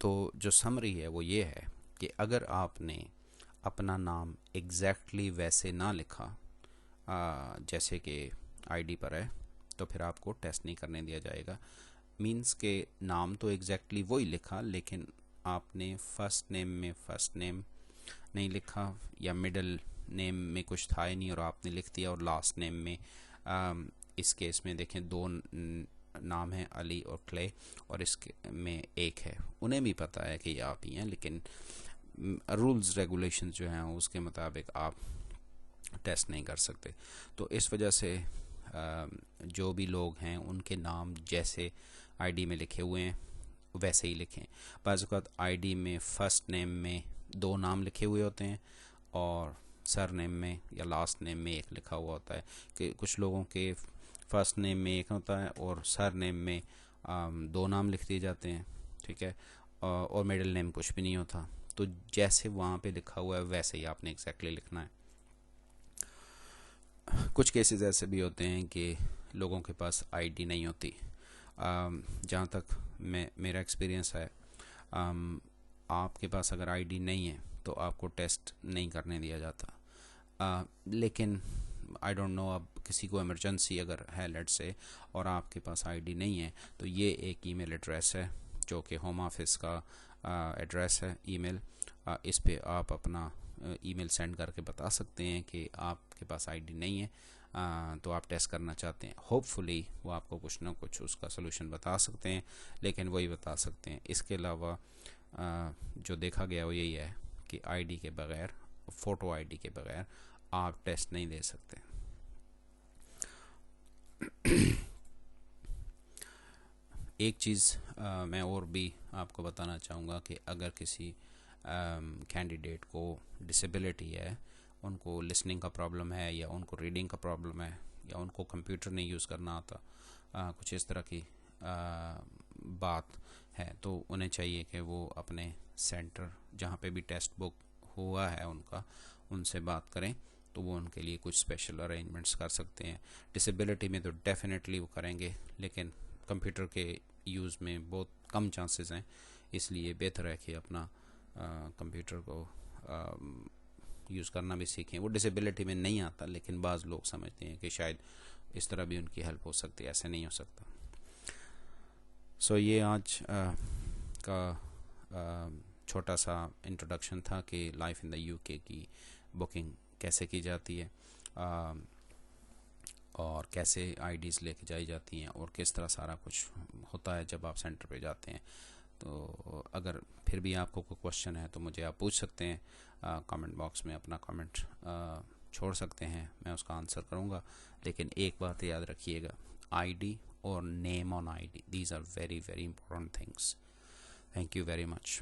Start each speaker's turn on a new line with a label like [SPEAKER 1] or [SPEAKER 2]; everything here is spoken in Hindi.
[SPEAKER 1] तो जो समरी है वो ये है कि अगर आपने अपना नाम एग्जैक्टली वैसे ना लिखा जैसे कि आईडी पर है, तो फिर आपको टेस्ट नहीं करने दिया जाएगा। मींस के नाम तो एग्जैक्टली वही लिखा, लेकिन आपने फर्स्ट नेम में फर्स्ट नेम नहीं लिखा, या मिडिल नेम में कुछ था ही नहीं और आपने लिख दिया, और लास्ट नेम में इस केस में देखें दो नाम है, अली और क्ले, और इसके में एक है। उन्हें भी पता है कि ये आप ही हैं, लेकिन रूल्स रेगुलेशंस जो हैं उसके मुताबिक आप टेस्ट नहीं कर सकते। तो इस वजह से जो भी लोग हैं उनके नाम जैसे आईडी में लिखे हुए हैं वैसे ही लिखें। बाज़ औक़ात आईडी में फ़र्स्ट नेम में दो नाम लिखे हुए होते हैं और सर नेम में या लास्ट नेम में एक लिखा हुआ होता है। कि कुछ लोगों के फ़र्स्ट नेम में एक होता है और सर नेम में दो नाम लिख दिए जाते हैं, ठीक है, और मिडिल नेम कुछ भी नहीं होता। तो जैसे वहाँ पे लिखा हुआ है वैसे ही आपने एग्जैक्टली लिखना है। कुछ केसेस ऐसे भी होते हैं कि लोगों के पास आईडी नहीं होती। जहाँ तक मेरा एक्सपीरियंस है, आपके पास अगर आईडी नहीं है तो आपको टेस्ट नहीं करने दिया जाता। लेकिन आई डोंट नो, अब किसी को इमरजेंसी अगर है लेट से और आपके पास आईडी नहीं है, तो ये एक ईमेल एड्रेस है जो कि होम ऑफिस का एड्रेस है ईमेल। इस पे आप अपना ईमेल सेंड करके बता सकते हैं कि आपके पास आईडी नहीं है, तो आप टेस्ट करना चाहते हैं। होपफुली वो आपको कुछ ना कुछ उसका सोल्यूशन बता सकते हैं, लेकिन वही बता सकते हैं। इसके अलावा जो देखा गया वो यही है कि आईडी के बगैर, फ़ोटो आईडी के बगैर आप टेस्ट नहीं दे सकते। एक चीज़ मैं और भी आपको बताना चाहूँगा कि अगर किसी कैंडिडेट को डिसेबिलिटी है, उनको लिसनिंग का प्रॉब्लम है, या उनको रीडिंग का प्रॉब्लम है, या उनको कंप्यूटर नहीं यूज़ करना आता, कुछ इस तरह की बात है, तो उन्हें चाहिए कि वो अपने सेंटर जहाँ पे भी टेस्ट बुक हुआ है उनका, उनसे बात करें, तो वो उनके लिए कुछ स्पेशल अरेंजमेंट्स कर सकते हैं। डिसेबिलिटी में तो डेफिनेटली वो करेंगे, लेकिन कंप्यूटर के यूज़ में बहुत कम चांसेस हैं, इसलिए बेहतर है कि अपना कंप्यूटर को यूज़ करना भी सीखें। वो डिसेबिलिटी में नहीं आता, लेकिन बाज़ लोग समझते हैं कि शायद इस तरह भी उनकी हेल्प हो सकती है। ऐसे नहीं हो सकता। सो ये आज का छोटा सा इंट्रोडक्शन था कि लाइफ इन द यूके की बुकिंग कैसे की जाती है, और कैसे आईडीज़ लेके जाई जाती हैं, और किस तरह सारा कुछ होता है जब आप सेंटर पे जाते हैं। तो अगर फिर भी आपको कोई क्वेश्चन है तो मुझे आप पूछ सकते हैं, कमेंट बॉक्स में अपना कमेंट छोड़ सकते हैं, मैं उसका आंसर करूँगा। लेकिन एक बात याद रखिएगा, आईडी और name on ID, these are very very important things. Thank you very much.